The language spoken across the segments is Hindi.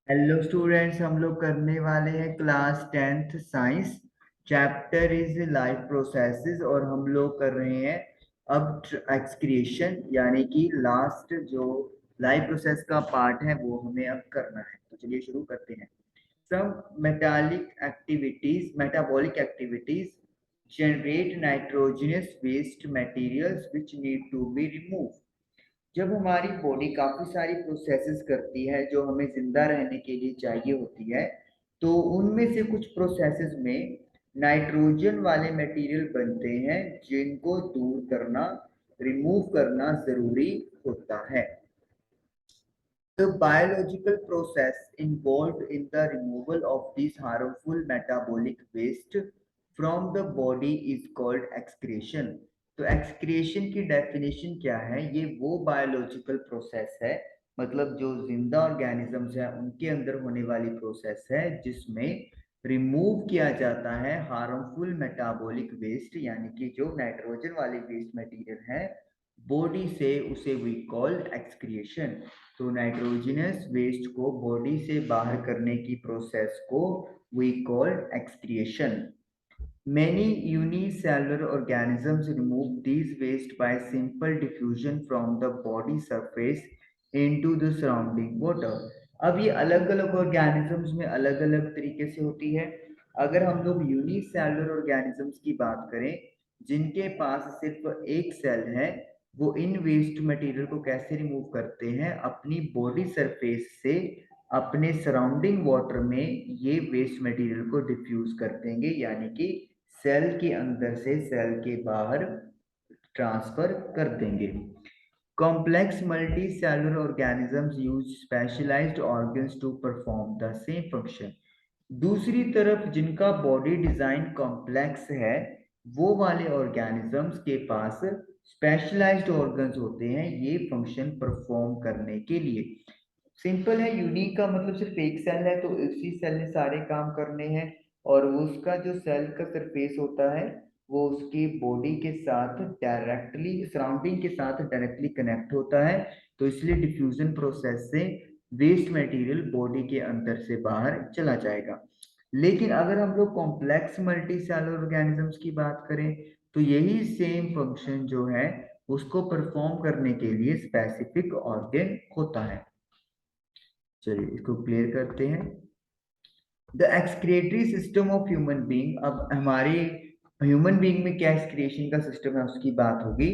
हेलो स्टूडेंट्स, हम लोग करने वाले हैं class 10th science. Chapter is life processes और हम लोग कर रहे हैं अब एक्सक्रिएशन, यानी कि लास्ट जो लाइफ प्रोसेस का पार्ट है वो हमें अब करना है। तो चलिए शुरू करते हैं। Some metabolic activities generate nitrogenous waste materials which need to be removed। जब हमारी बॉडी काफी सारी प्रोसेसेस करती है जो हमें जिंदा रहने के लिए चाहिए होती है, तो उनमें से कुछ प्रोसेसेस में नाइट्रोजन वाले मटेरियल बनते हैं जिनको दूर करना, रिमूव करना जरूरी होता है। The biological process involved in the removal of these harmful metabolic waste from the body is called excretion। तो excretion की डेफिनेशन क्या है? ये वो बायोलॉजिकल प्रोसेस है, मतलब जो जिंदा ऑर्गेनिजम्स हैं उनके अंदर होने वाली प्रोसेस है जिसमें रिमूव किया जाता है हार्मफुल मेटाबॉलिक वेस्ट, यानी कि जो नाइट्रोजन वाले वेस्ट मटेरियल है बॉडी से, उसे वी कॉल एक्सक्रिएशन। तो नाइट्रोजनस वेस्ट को बॉडी से बाहर करने की प्रोसेस को we call excretion. Many unicellular organisms remove these waste by simple diffusion from the body surface into the surrounding water। अब ये अलग अलग ऑर्गेनिजम्स में अलग अलग तरीके से होती है। अगर हम लोग यूनिसेलुलर ऑर्गेनिजम्स की बात करें जिनके पास सिर्फ एक सेल है, वो इन वेस्ट मटेरियल को कैसे रिमूव करते हैं? अपनी बॉडी सरफेस से अपने सराउंडिंग वाटर में ये वेस्ट मटेरियल को डिफ्यूज कर देंगे, यानी कि सेल के अंदर से सेल के बाहर ट्रांसफर कर देंगे। Complex multicellular organisms use specialised organs to perform the same function. दूसरी तरफ जिनका बॉडी डिजाइन कॉम्प्लेक्स है, वो वाले ऑर्गेनिजम्स के पास स्पेशलाइज्ड ऑर्गन्स होते हैं ये फंक्शन परफॉर्म करने के लिए। सिंपल है, यूनिक का मतलब सिर्फ एक सेल है तो उसी सेल ने सारे काम करने हैं, और उसका जो सेल का सरफेस होता है वो उसकी बॉडी के साथ डायरेक्टली, सराउंडिंग के साथ डायरेक्टली कनेक्ट होता है। तो इसलिए डिफ्यूजन प्रोसेस से वेस्ट मटेरियल बॉडी के अंदर से बाहर चला जाएगा। लेकिन अगर हम लोग कॉम्प्लेक्स मल्टी सेलुलर ऑर्गेनिजम्स की बात करें तो यही सेम फंक्शन जो है उसको परफॉर्म करने के लिए स्पेसिफिक ऑर्गन होता है। चलिए इसको क्लियर करते हैं। The excretory system of human being. अब हमारे ह्यूमन बीइंग में क्या एक्सक्रिएशन का सिस्टम है उसकी बात होगी।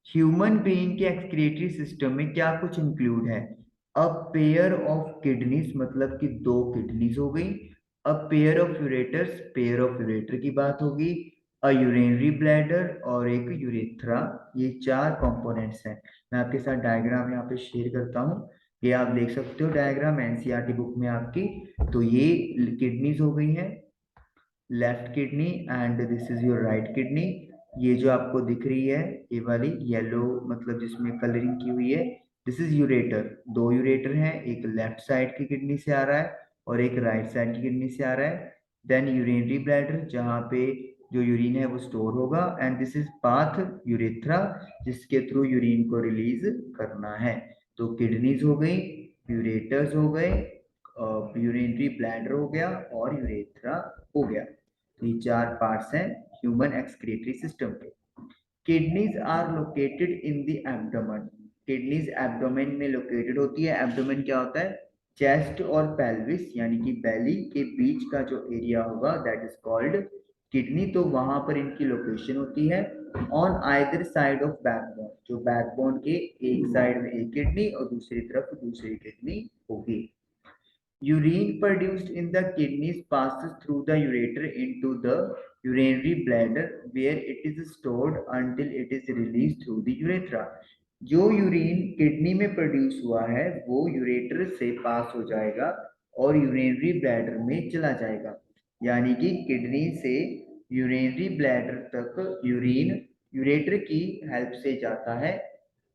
ह्यूमन बीइंग के एक्सक्रिएटरी सिस्टम में क्या कुछ इंक्लूड है? अ पेयर ऑफ किडनीज, मतलब कि दो किडनीज हो गई। A pair of ureters, pair of ureter की बात होगी। अ यूरिनरी ब्लैडर और एक यूरेथ्रा, ये चार कंपोनेंट्स हैं। मैं आपके साथ डायग्राम यहाँ पे शेयर करता हूँ, ये आप देख सकते हो डायग्राम एनसीईआरटी बुक में आपकी। तो ये किडनीज हो गई हैं, left kidney and this is your right kidney. ये जो आपको दिख रही है ये वाली येलो, मतलब जिसमें कलरिंग की हुई है, दिस इज यूरेटर। दो यूरेटर हैं, एक लेफ्ट साइड की किडनी से आ रहा है और एक राइट साइड की किडनी से आ रहा है। देन यूरिनरी ब्लैडर, जहाँ पे जो यूरिन है वो स्टोर होगा, and this is path urethra, जिसके थ्रू यूरिन को रिलीज करना है। तो किडनीज हो गई, यूरेटर्स हो गए, यूरिनरी ब्लैडर हो गया और यूरेथ्रा हो गया। तो ये चार पार्ट्स हैं ह्यूमन एक्सक्रीटरी सिस्टम के। Kidneys are located in the abdomen. Kidneys abdomen में लोकेटेड होती है। एब्डोमेन क्या होता है? चेस्ट और पेल्विस, यानी कि बेली के बीच का जो एरिया होगा दैट इज कॉल्ड किडनी। तो वहां पर इनकी लोकेशन होती है on either side of backbone. जो बैकबोन के एक साइड में एक किडनी और दूसरी तरफ दूसरी किडनी होगी। Urine produced in the kidneys passes through the ureter into the urinary bladder where it is stored until it is released through the urethra। जो यूरिन किडनी में प्रोड्यूस हुआ है वो यूरेटर से पास हो जाएगा और यूरिनरी ब्लैडर में चला जाएगा, यानी कि किडनी से यूरिनरी ब्लैडर तक यूरिन यूरेटर की हेल्प से जाता है।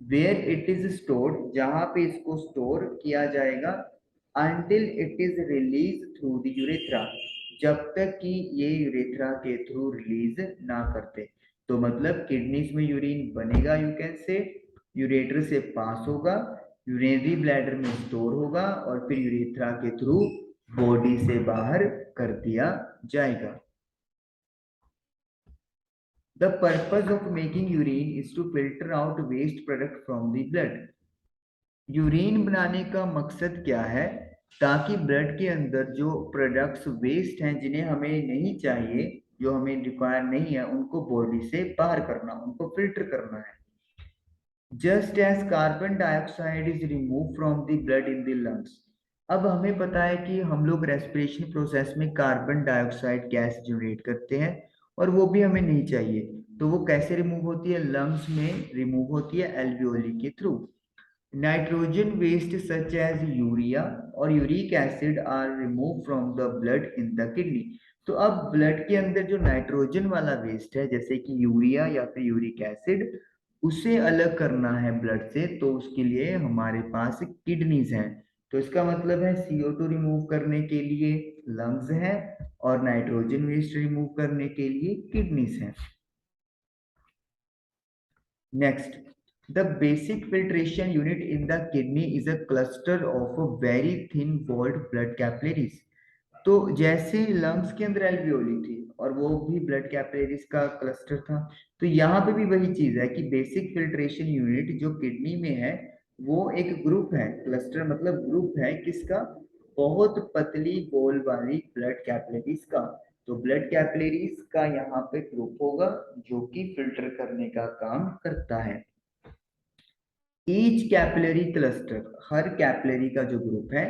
वेयर इट इज स्टोर्ड, जहां पे इसको स्टोर किया जाएगा, until it is released through the urethra, जब तक कि ये यूरेथ्रा के थ्रू रिलीज ना करते। तो मतलब किडनीज में यूरिन बनेगा, यू कैन से यूरेटर से पास होगा, यूरिनरी ब्लैडर में स्टोर होगा और फिर यूरेथ्रा के थ्रू बॉडी से बाहर कर दिया जाएगा। The purpose of making urine is to filter out waste product from the blood. Urine बनाने का मकसद क्या है? ताकि ब्लड के अंदर जो प्रोडक्ट्स वेस्ट हैं जिन्हें हमें नहीं चाहिए, जो हमें रिक्वायर नहीं है, उनको बॉडी से बाहर करना, उनको फिल्टर करना है। Just as carbon dioxide is remove from the blood in the lungs. अब हमें पता है कि हम लोग रेस्पिरेशन प्रोसेस में कार्बन डाइऑक्साइड गैस जनरेट करते हैं और वो भी हमें नहीं चाहिए, तो वो कैसे रिमूव होती है? लंग्स में रिमूव होती है एल्वियोली के through. Nitrogen waste such as urea और uric acid are remove from the blood in the kidney. तो अब ब्लड के अंदर जो नाइट्रोजन वाला वेस्ट है, जैसे कि यूरिया या फिर यूरिक एसिड, उसे अलग करना है ब्लड से, तो उसके लिए हमारे पास किडनीज हैं। तो इसका मतलब है CO2 रिमूव करने के लिए लंग्स हैं और नाइट्रोजन वेस्ट रिमूव करने के लिए किडनीज हैं। Next, the basic filtration unit in the kidney is a cluster of very thin walled blood capillaries। तो जैसे लंग्स के अंदर एल्वियोली थी और वो भी ब्लड कैपिलरीज का क्लस्टर था, तो यहाँ पे भी वही चीज है कि बेसिक फिल्ट्रेशन यूनिट जो किडनी में है वो एक ग्रुप है। क्लस्टर मतलब ग्रुप है किसका? बहुत पतली बॉल वाली ब्लड कैपिलरीज का। तो ब्लड कैपिलरीज का यहाँ पे ग्रुप होगा जो कि फिल्टर करने का काम करता है। ईच कैपिलरी क्लस्टर, हर कैपिलरी का जो ग्रुप है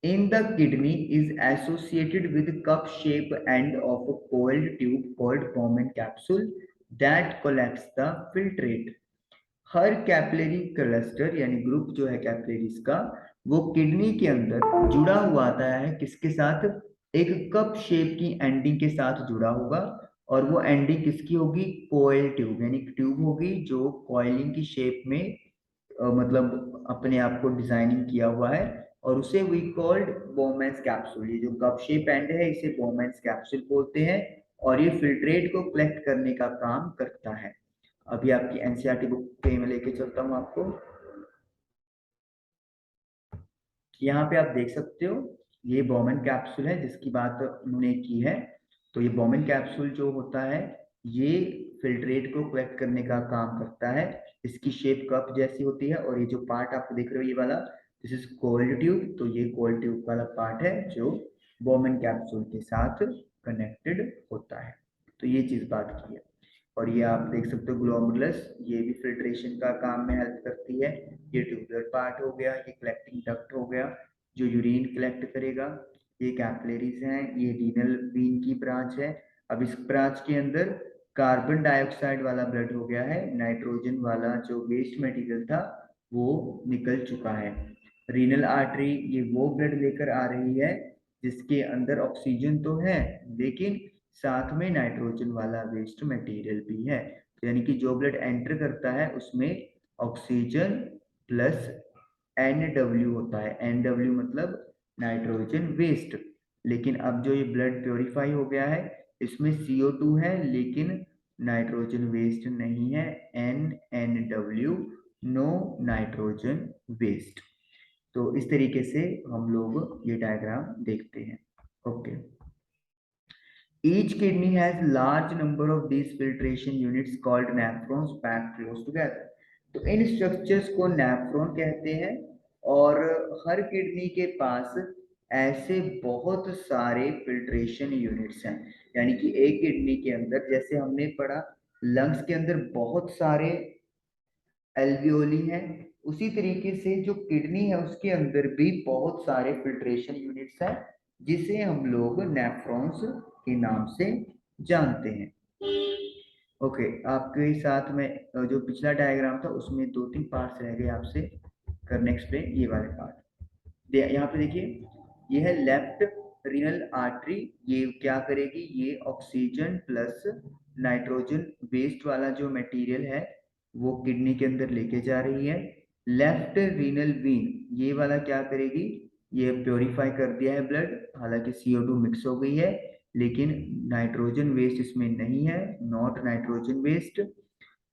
इन the kidney is associated with cup shape end of a cold tube called Bowman capsule that collects the filtrate. Her capillary cluster यानी ग्रुप जो है कैपिलरीज का, वो किडनी के अंदर जुड़ा हुआ आता है किसके साथ? एक कप शेप की एंडिंग के साथ जुड़ा होगा। और वो एंडिंग किसकी होगी? कोयल ट्यूब, यानी ट्यूब होगी जो कॉइलिंग की शेप में मतलब अपने आप को डिजाइनिंग किया हुआ है, और उसे वी कॉल्ड बोमेंस कैप्सूल। ये जो कप शेप एंड है इसे बोमेंस कैप्सूल बोलते हैं और ये फिल्ट्रेट को कलेक्ट करने का काम करता है। अभी आपकी एनसीईआरटी बुक पे मैं लेके चलता हूँ आपको। यहाँ पे आप देख सकते हो ये बोमेन कैप्सूल है जिसकी बात उन्होंने की है। तो ये बोमेन कैप्सूल जो होता है ये फिल्ट्रेट को कलेक्ट करने का काम करता है। इसकी शेप कप जैसी होती है और ये जो पार्ट आप देख रहे हो ये वाला, दिस इज कोल्ड ट्यूब। तो ये कोल्ड ट्यूब वाला पार्ट है जो बोमेन कैप्सूल के साथ कनेक्टेड होता है। तो ये चीज बात की है। और ये आप देख सकते हो ग्लोमेरुलस, ये भी फिल्ट्रेशन का काम में हेल्प करती है। ये ट्यूबुलर पार्ट हो गया, ये कलेक्टिंग डक्ट हो गया जो यूरिन कलेक्ट करेगा। ये कैपिलरीज हैं, ये रीनल वीन की ब्रांच है। अब इस ब्रांच के अंदर कार्बन डाइऑक्साइड वाला ब्लड हो गया है, नाइट्रोजन वाला जो वेस्ट मटेरियल था वो निकल चुका है। रीनल आर्टरी ये वो ब्लड लेकर आ रही है जिसके अंदर ऑक्सीजन तो है लेकिन साथ में नाइट्रोजन वाला वेस्ट मटेरियल भी है। तो यानी कि जो ब्लड एंटर करता है उसमें ऑक्सीजन प्लस NW होता है। NW मतलब नाइट्रोजन वेस्ट। लेकिन अब जो ये ब्लड प्योरीफाई हो गया है इसमें CO2 है लेकिन नाइट्रोजन वेस्ट नहीं है। NNW, no nitrogen waste. तो इस तरीके से हम लोग ये डायग्राम देखते हैं। Okay, each kidney has large number of these filtration units called nephrons packed close together। तो इन स्ट्रक्चर्स को नेफ्रॉन कहते हैं और हर किडनी के पास ऐसे बहुत सारे फिल्ट्रेशन यूनिट्स हैं। यानी कि एक किडनी के अंदर, जैसे हमने पढ़ा लंग्स के अंदर बहुत सारे एल्वियोली हैं, उसी तरीके से जो किडनी है उसके अंदर भी बहुत सारे फिल्ट्रेशन यूनिट्स हैं जिसे हम लोग नेफ्रॉन्स के नाम से जानते हैं। ओके, आपके साथ में जो पिछला डायग्राम था उसमें 2-3 पार्ट्स रह गए आपसे करने एक्सप्लेन। ये वाले पार्ट यहाँ पे देखिए, ये है लेफ्ट रीनल आर्टरी। ये क्या करेगी? ये ऑक्सीजन प्लस नाइट्रोजन वेस्ट वाला जो मटेरियल है वो किडनी के अंदर लेके जा रही है। लेफ्ट रीनल वीन ये वाला क्या करेगी? ये प्योरीफाई कर दिया है ब्लड, हालांकि CO2 मिक्स हो गई है लेकिन नाइट्रोजन वेस्ट इसमें नहीं है, नॉट नाइट्रोजन वेस्ट।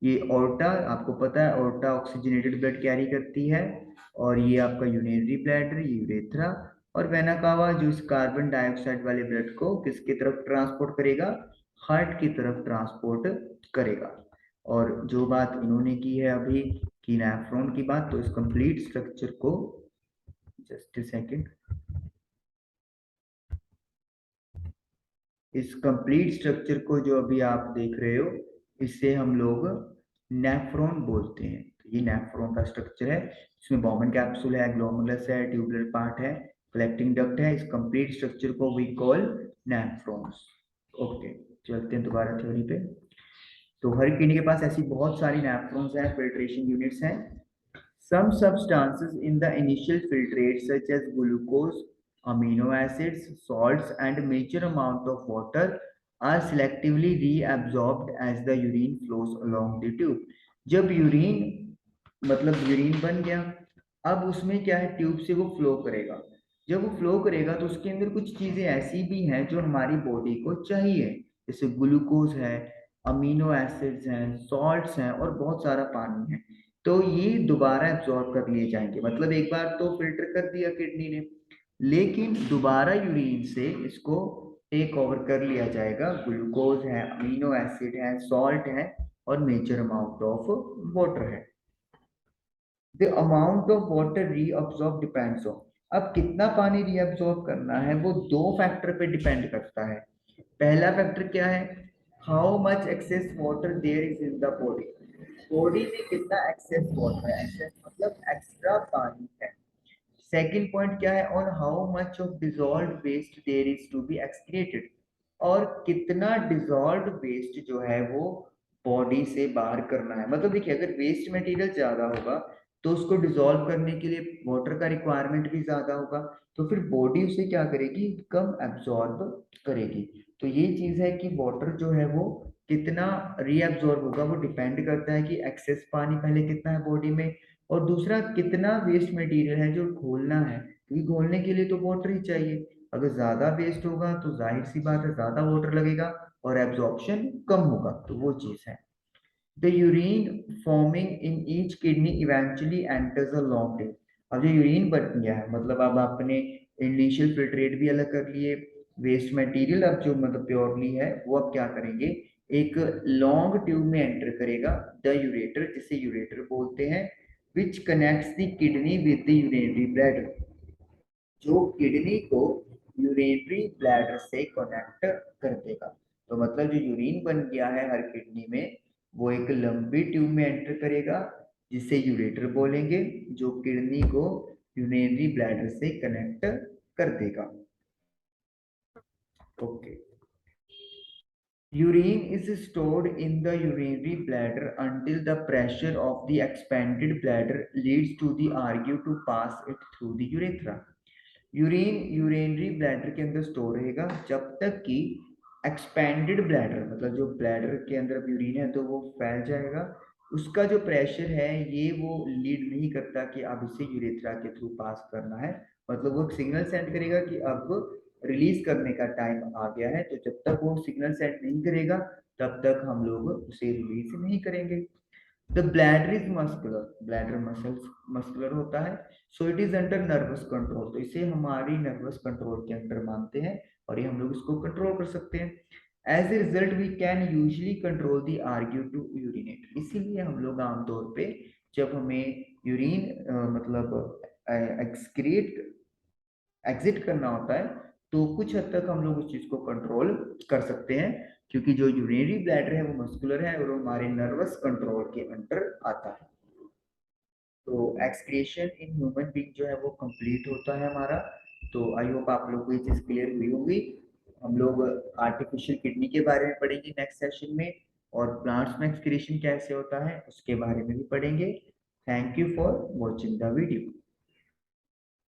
ये ऑर्टा, आपको पता है ऑर्टा ऑक्सीजनेटेड ब्लड कैरी करती है और ये आपका यूरिनरी ब्लैडर, यूरेथ्रा, और वेना कावा जो इस कार्बन डाइऑक्साइड वाले ब्लड को किसकी तरफ ट्रांसपोर्ट करेगा, हार्ट की तरफ ट्रांसपोर्ट करेगा। और जो बात इन्होंने की है अभी की नेफ्रॉन की बात, तो इस कंप्लीट स्ट्रक्चर को, जस्ट सेकेंड, इस कंप्लीट स्ट्रक्चर को जो अभी आप देख रहे हो इसे हम लोग नेफ्रॉन बोलते हैं। तो ये नेफ्रॉन का स्ट्रक्चर है, इसमें बॉमन कैप्सूल है, ग्लोमेरुलस है, ट्यूबुलर पार्ट है, कलेक्टिंग डक्ट है। इस कंप्लीट स्ट्रक्चर को वी कॉल नेफ्रॉन्स। ओके, चलते हैं दोबारा थ्योरी पे। तो हर किडनी के पास ऐसी बहुत सारी नेफ्रॉन्स हैं, फिल्ट्रेशन यूनिट्स हैं। Some substances in the initial filtrate such as glucose, amino acids, salts and major amount of water are selectively reabsorbed as the urine flows along the tube. जब यूरिन मतलब यूरिन बन गया, अब उसमें क्या है, ट्यूब से वो फ्लो करेगा। जब वो फ्लो करेगा तो उसके अंदर कुछ चीजें ऐसी भी हैं जो हमारी बॉडी को चाहिए, जैसे ग्लूकोज है, अमीनो एसिड्स हैं, सॉल्ट्स हैं और बहुत सारा पानी है। तो ये दोबारा एब्जॉर्ब कर लिए जाएंगे। मतलब एक बार तो फिल्टर कर दिया किडनी ने, लेकिन दोबारा यूरिन से इसको टेक ओवर कर लिया जाएगा। ग्लूकोज है, अमीनो एसिड है, सॉल्ट है और मेजर अमाउंट ऑफ वाटर है। The amount of water reabsorb depends on, अब कितना पानी रीअब्सॉर्ब करना है वो दो फैक्टर पे डिपेंड करता है। पहला फैक्टर क्या है, how much excess water there is in the body, body में कितना एक्सेस वाटर है, एक्सेस मतलब एक्स्ट्रा पानी है। सेकंड पॉइंट क्या है, on how much of dissolved waste there is to be excreted, और कितना डिजॉल्व्ड वेस्ट जो है वो बॉडी से बाहर करना है। मतलब देखिए, अगर वेस्ट मटेरियल ज्यादा होगा तो उसको डिजॉल्व करने के लिए वाटर का रिक्वायरमेंट भी ज्यादा होगा, तो फिर बॉडी उसे क्या करेगी, कम एब्जॉर्ब करेगी। तो ये चीज है कि वाटर जो है वो कितना रीअब्जॉर्ब होगा, वो डिपेंड करता है कि एक्सेस पानी पहले कितना है बॉडी में, और दूसरा कितना वेस्ट मटेरियल है जो घोलना है, क्योंकि घोलने के लिए तो वाटर ही चाहिए। अगर ज्यादा वेस्ट होगा तो जाहिर सी बात है ज्यादा वाटर लगेगा और एब्जॉर्प्शन कम होगा, तो वो चीज है। The urine forming in each kidney eventually enters a long tube. अब जो यूरिन बन गया है, मतलब अब आपने इनिशियल फिल्ट्रेट भी अलग कर लिए, वेस्ट मटेरियल अब जो मतलब प्योरली है वो अब क्या करेंगे, एक लॉन्ग ट्यूब में एंटर करेगा, द यूरेटर, जिसे यूरेटर बोलते हैं, which connects the kidney with the urinary bladder, जो किडनी को यूरिनरी ब्लैडर से कनेक्ट कर देगा। तो मतलब जो यूरिन बन गया है हर किडनी में, वो एक लंबी ट्यूब में एंटर करेगा जिसे यूरेटर बोलेंगे, जो किडनी को यूरिनरी ब्लैडर से कनेक्ट कर देगा। Okay, urine is stored in the urinary bladder until the pressure of the expanded bladder leads to the argue to pass it through the urethra। Urine urinary bladder के अंदर स्टोर रहेगा जब तक कि एक्सपेंडेड ब्लैडर, मतलब जो ब्लैडर के अंदर यूरिन है तो वो फैल जाएगा, उसका जो प्रेशर है ये वो लीड नहीं करता कि अब इसे यूरेथ्रा के थ्रू पास करना है। मतलब वो सिग्नल सेंड करेगा कि अब रिलीज करने का टाइम आ गया है, तो जब तक वो सिग्नल सेंड नहीं करेगा तब तक हम लोग उसे रिलीज नहीं करेंगे। The bladder is muscular, bladder muscles muscular होता है, so it is under nervous control, तो इसे हमारी नर्वस कंट्रोल के अंदर मानते हैं और ये हम लोग इसको कंट्रोल कर सकते हैं। As a result we can usually control the urge to urinate, इसीलिए हम लोग आमतौर पे जब हमें यूरिन मतलब एक्सक्रीट एग्जिट करना होता है तो कुछ हद तक हम लोग उस चीज को कंट्रोल कर सकते हैं, क्योंकि जो यूरिनरी ब्लैडर है वो मस्कुलर है और वो हमारे नर्वस कंट्रोल के अंडर आता है। तो एक्सक्रिएशन इन ह्यूमन बीइंग जो है वो कंप्लीट होता है हमारा। तो आई होप आप लोगों को ये चीज क्लियर हुई होगी। हम लोग आर्टिफिशियल किडनी के बारे में पढ़ेंगे नेक्स्ट सेशन में, और प्लांट्स में एक्सक्रिएशन कैसे होता है उसके बारे में भी पढ़ेंगे। Thank you for watching the video.